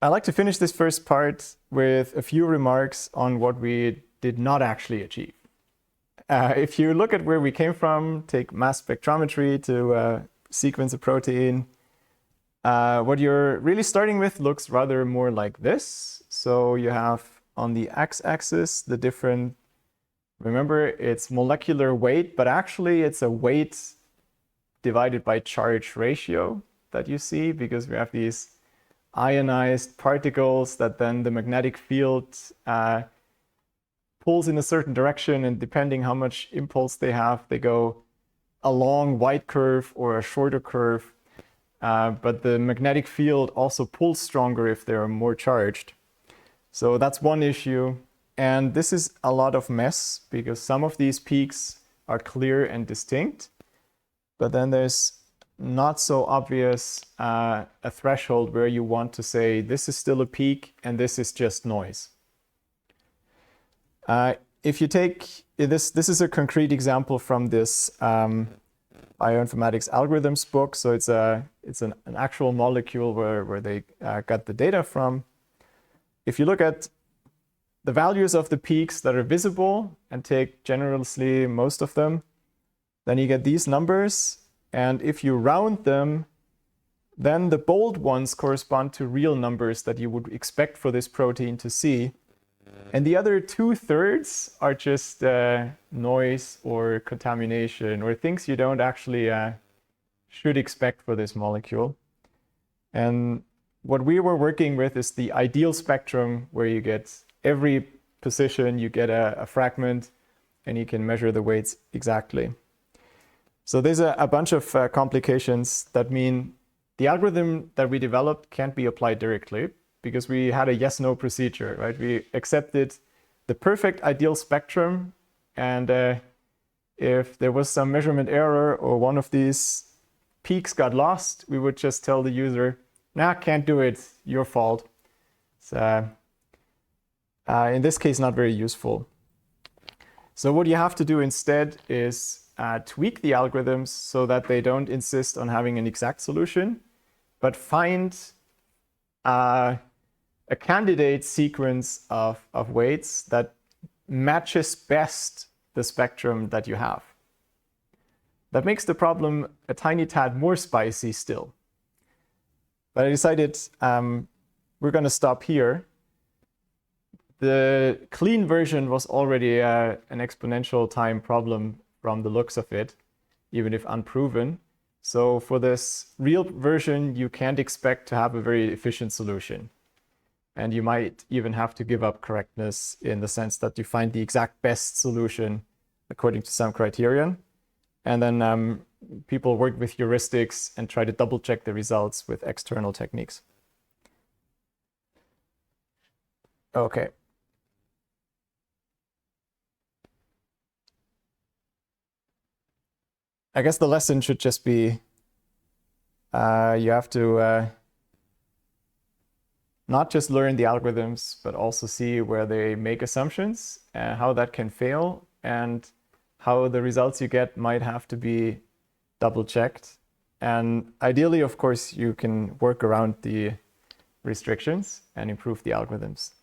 I'd like to finish this first part with a few remarks on what we did not actually achieve. If you look at where we came from, take mass spectrometry to sequence a protein, what you're really starting with looks rather more like this. So you have on the x-axis the different, remember it's molecular weight, but actually it's a weight divided by charge ratio that you see, because we have these ionized particles that then the magnetic field pulls in a certain direction, and depending how much impulse they have, they go a long wide curve or a shorter curve. But the magnetic field also pulls stronger if they're more charged. So that's one issue. And this is a lot of mess, because some of these peaks are clear and distinct, but then there's not so obvious a threshold where you want to say this is still a peak and this is just noise. If you take this is a concrete example from this Bioinformatics algorithms book. So it's an actual molecule where they got the data from. If you look at the values of the peaks that are visible and take generously most of them, then you get these numbers. And if you round them, then the bold ones correspond to real numbers that you would expect for this protein to see. And the other 2/3 are just noise or contamination or things you don't actually should expect for this molecule. And what we were working with is the ideal spectrum, where you get every position, you get a fragment, and you can measure the weights exactly. So there's a bunch of complications that mean the algorithm that we developed can't be applied directly, because we had a yes-no procedure, right? We accepted the perfect ideal spectrum, and if there was some measurement error or one of these peaks got lost, we would just tell the user, nah, can't do it, your fault. So in this case, not very useful. So what you have to do instead is tweak the algorithms so that they don't insist on having an exact solution, but find a candidate sequence of weights that matches best the spectrum that you have. That makes the problem a tiny tad more spicy still. But I decided we're going to stop here. The clean version was already an exponential time problem from the looks of it, even if unproven. So for this real version, you can't expect to have a very efficient solution. And you might even have to give up correctness in the sense that you find the exact best solution according to some criterion. And then people work with heuristics and try to double check the results with external techniques. Okay. I guess the lesson should just be you have to not just learn the algorithms, but also see where they make assumptions, how that can fail, and how the results you get might have to be double checked. And ideally, of course, you can work around the restrictions and improve the algorithms.